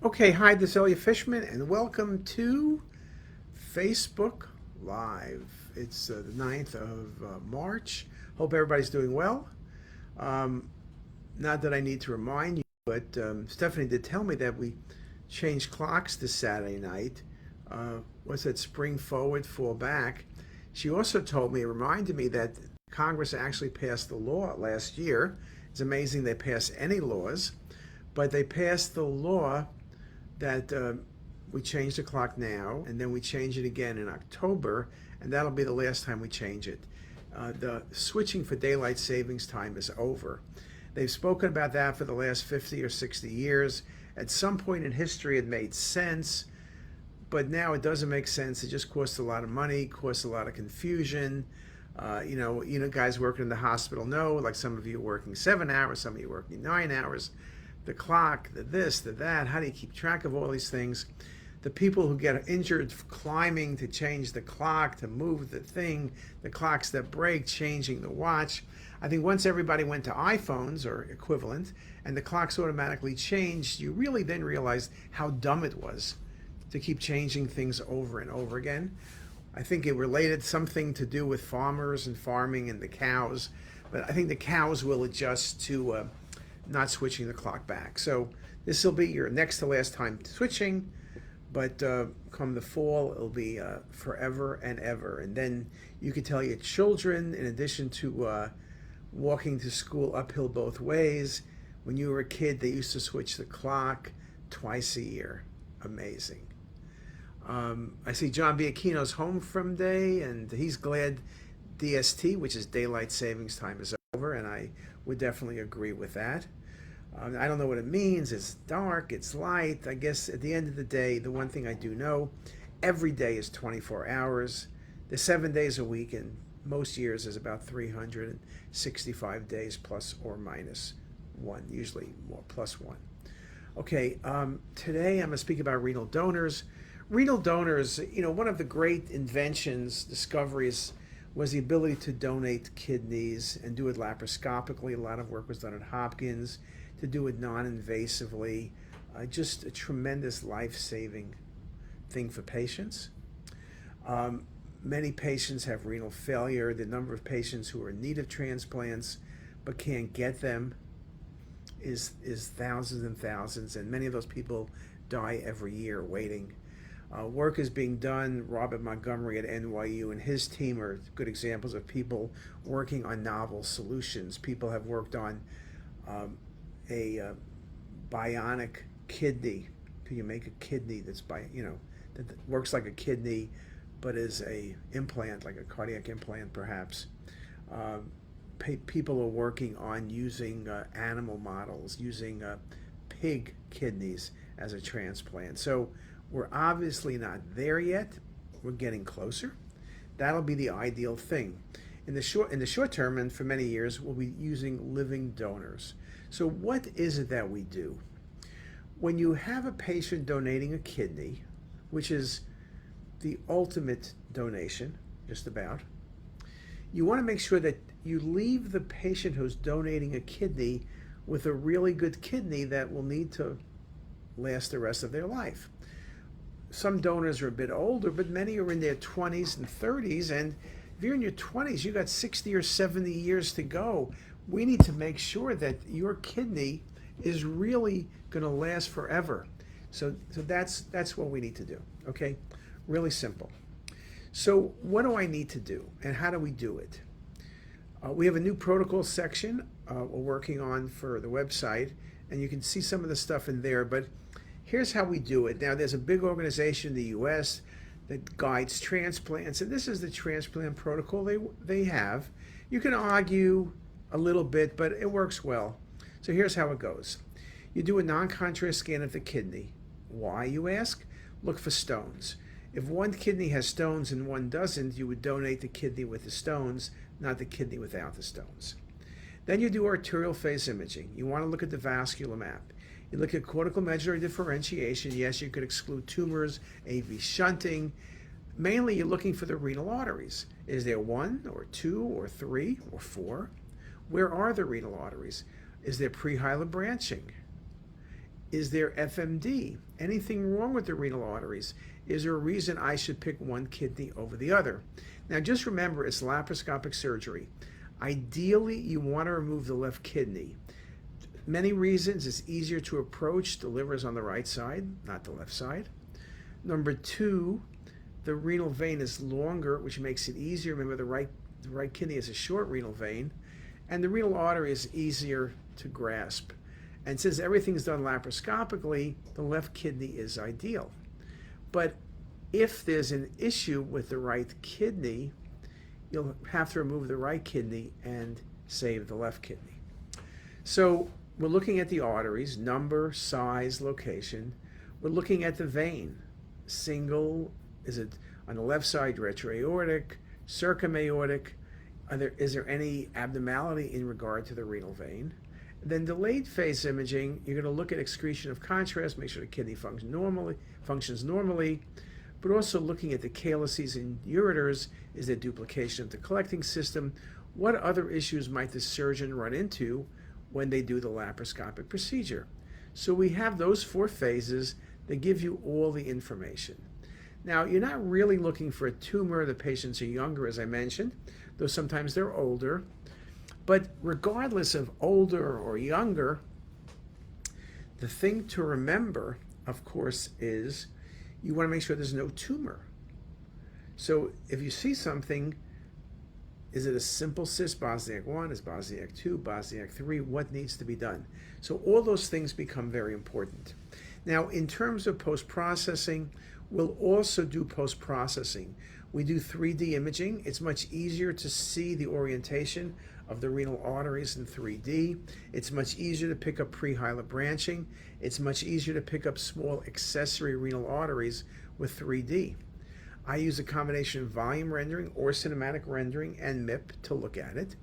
Okay, hi, this is Elliot Fishman, and welcome to Facebook Live. It's the 9th of March. Hope everybody's doing well. Um, Not that I need to remind you, but Stephanie did tell me that we changed clocks this Saturday night. What's that, spring forward, fall back? She also told me, reminded me that Congress actually passed the law last year. It's amazing they pass any laws, but they passed the law that we change the clock now, and then we change it again in October, and that'll be the last time we change it. The switching for daylight savings time is over. They've spoken about that for the last 50 or 60 years. At some point in history, it made sense, but now it doesn't make sense. It just costs a lot of money, costs a lot of confusion. Guys working in the hospital know, like some of you working 7 hours, some of you working 9 hours. The clock, the this, the that. How do you keep track of all these things? The people who get injured climbing to change the clock, to move the thing, the clocks that break, changing the watch. I think once everybody went to iPhones or equivalent and the clocks automatically changed, you really then realized how dumb it was to keep changing things over and over again. I think it related something to do with farmers and farming and the cows, but I think the cows will adjust to not switching the clock back. So this will be your next to last time switching, but come the fall, it'll be forever and ever. And then you can tell your children, in addition to walking to school uphill both ways, when you were a kid, they used to switch the clock twice a year. Amazing. I see John Biacchino's home from day, and he's glad DST, which is daylight savings time, is over, and I would definitely agree with that. I don't know what it means. It's dark, it's light. I guess at the end of the day, the one thing I do know, every day is 24 hours. There's 7 days a week, and most years is about 365 days plus or minus one, usually more plus one. Okay, today I'm going to speak about renal donors. Renal donors, one of the great inventions, discoveries, was the ability to donate kidneys and do it laparoscopically. A lot of work was done at Hopkins to do it non-invasively. Just a tremendous life-saving thing for patients. Many patients have renal failure. The number of patients who are in need of transplants but can't get them is thousands and thousands, and many of those people die every year waiting. Work is being done. Robert Montgomery at NYU and his team are good examples of people working on novel solutions. People have worked on a bionic kidney. Can you make a kidney that works like a kidney, but is a implant, like a cardiac implant, perhaps? People are working on using animal models, using pig kidneys as a transplant. So we're obviously not there yet. We're getting closer. That'll be the ideal thing. In the short term, and for many years, we'll be using living donors. So what is it that we do? When you have a patient donating a kidney, which is the ultimate donation, just about, you want to make sure that you leave the patient who's donating a kidney with a really good kidney that will need to last the rest of their life. Some donors are a bit older, but many are in their 20s and 30s, and if you're in your 20s, you got 60 or 70 years to go. We need to make sure that your kidney is really going to last forever. So that's what we need to do, okay? Really simple. So what do I need to do, and how do we do it? We have a new protocol section we're working on for the website, and you can see some of the stuff in there, but here's how we do it. Now, there's a big organization in the U.S. that guides transplants, and this is the transplant protocol they have. You can argue a little bit, but it works well. So here's how it goes. You do a non-contrast scan of the kidney. Why, you ask? Look for stones. If one kidney has stones and one doesn't, you would donate the kidney with the stones, not the kidney without the stones. Then you do arterial phase imaging. You want to look at the vascular map. You look at cortical medullary differentiation. Yes, you could exclude tumors, AV shunting. Mainly, you're looking for the renal arteries. Is there one or two or three or four? Where are the renal arteries? Is there prehilar branching? Is there FMD? Anything wrong with the renal arteries? Is there a reason I should pick one kidney over the other? Now just remember, it's laparoscopic surgery. Ideally, you want to remove the left kidney. Many reasons: it's easier to approach, the liver is on the right side, not the left side. Number two, the renal vein is longer, which makes it easier. Remember, the right kidney is a short renal vein, and the renal artery is easier to grasp. And since everything's done laparoscopically, the left kidney is ideal. But if there's an issue with the right kidney, you'll have to remove the right kidney and save the left kidney. So we're looking at the arteries: number, size, location. We're looking at the vein: single, is it on the left side retroaortic, circumaortic? Is there any abnormality in regard to the renal vein? Then delayed phase imaging, you're going to look at excretion of contrast, make sure the kidney functions normally, but also looking at the calyces and ureters. Is there duplication of the collecting system? What other issues might the surgeon run into when they do the laparoscopic procedure? So we have those 4 phases that give you all the information. Now, you're not really looking for a tumor. The patients are younger, as I mentioned, though sometimes they're older. But regardless of older or younger, the thing to remember, of course, is you want to make sure there's no tumor. So if you see something, is it a simple cyst, Bosniak 1, is Bosniak 2, Bosniak 3, what needs to be done? So all those things become very important. Now, in terms of post-processing, we'll also do post-processing. We do 3D imaging. It's much easier to see the orientation of the renal arteries in 3D. It's much easier to pick up prehilar branching. It's much easier to pick up small accessory renal arteries with 3D. I use a combination of volume rendering or cinematic rendering and MIP to look at it.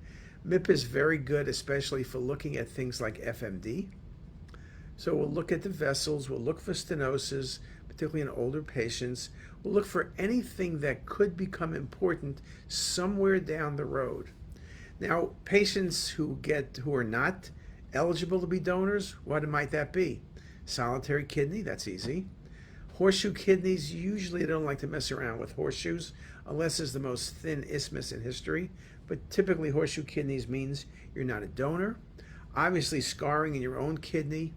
MIP is very good, especially for looking at things like FMD. So we'll look at the vessels, we'll look for stenosis, particularly in older patients. We'll look for anything that could become important somewhere down the road. Now, patients who are not eligible to be donors, what might that be? Solitary kidney, that's easy. Horseshoe kidneys, usually I don't like to mess around with horseshoes unless it's the most thin isthmus in history, but typically horseshoe kidneys means you're not a donor. Obviously scarring in your own kidney,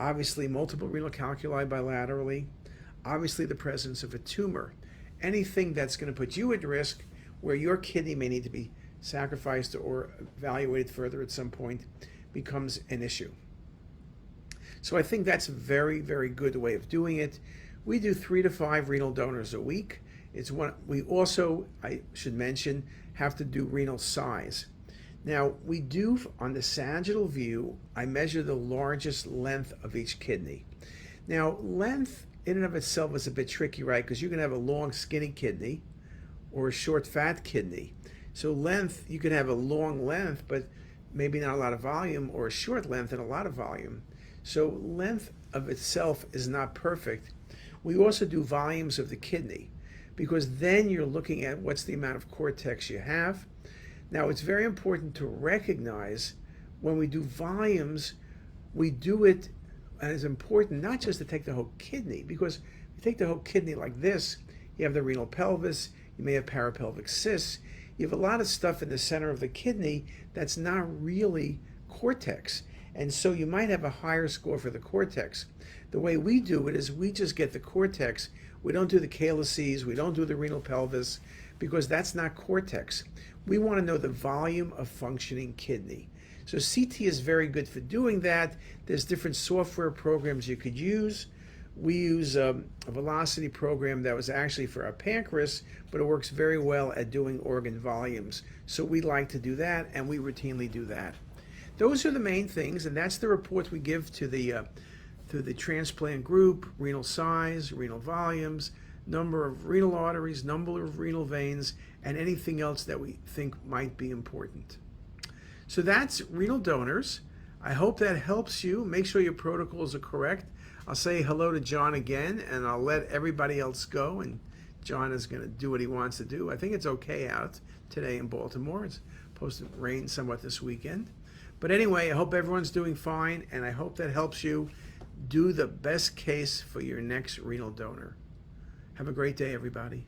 obviously multiple renal calculi bilaterally, obviously the presence of a tumor. Anything that's going to put you at risk where your kidney may need to be sacrificed or evaluated further at some point becomes an issue. So I think that's a very, very good way of doing it. We do 3 to 5 renal donors a week. We also, I should mention, have to do renal size. Now, we do, on the sagittal view, I measure the largest length of each kidney. Now, length in and of itself is a bit tricky, right? Because you can have a long, skinny kidney or a short, fat kidney. So length, you can have a long length, but maybe not a lot of volume, or a short length and a lot of volume. So length of itself is not perfect. We also do volumes of the kidney, because then you're looking at what's the amount of cortex you have. Now, it's very important to recognize when we do volumes, we do it, and it's important not just to take the whole kidney, because if you take the whole kidney like this, you have the renal pelvis, you may have parapelvic cysts, you have a lot of stuff in the center of the kidney that's not really cortex. And so you might have a higher score for the cortex. The way we do it is we just get the cortex. We don't do the calyces, we don't do the renal pelvis, because that's not cortex. We want to know the volume of functioning kidney. So CT is very good for doing that. There's different software programs you could use. We use a velocity program that was actually for our pancreas, but it works very well at doing organ volumes. So we like to do that, and we routinely do that. Those are the main things, and that's the report we give to the transplant group: renal size, renal volumes, number of renal arteries, number of renal veins, and anything else that we think might be important. So that's renal donors. I hope that helps you. Make sure your protocols are correct. I'll say hello to John again, and I'll let everybody else go, and John is going to do what he wants to do. I think it's okay out today in Baltimore. It's supposed to rain somewhat this weekend. But anyway, I hope everyone's doing fine, and I hope that helps you. do the best case for your next renal donor. Have a great day, everybody.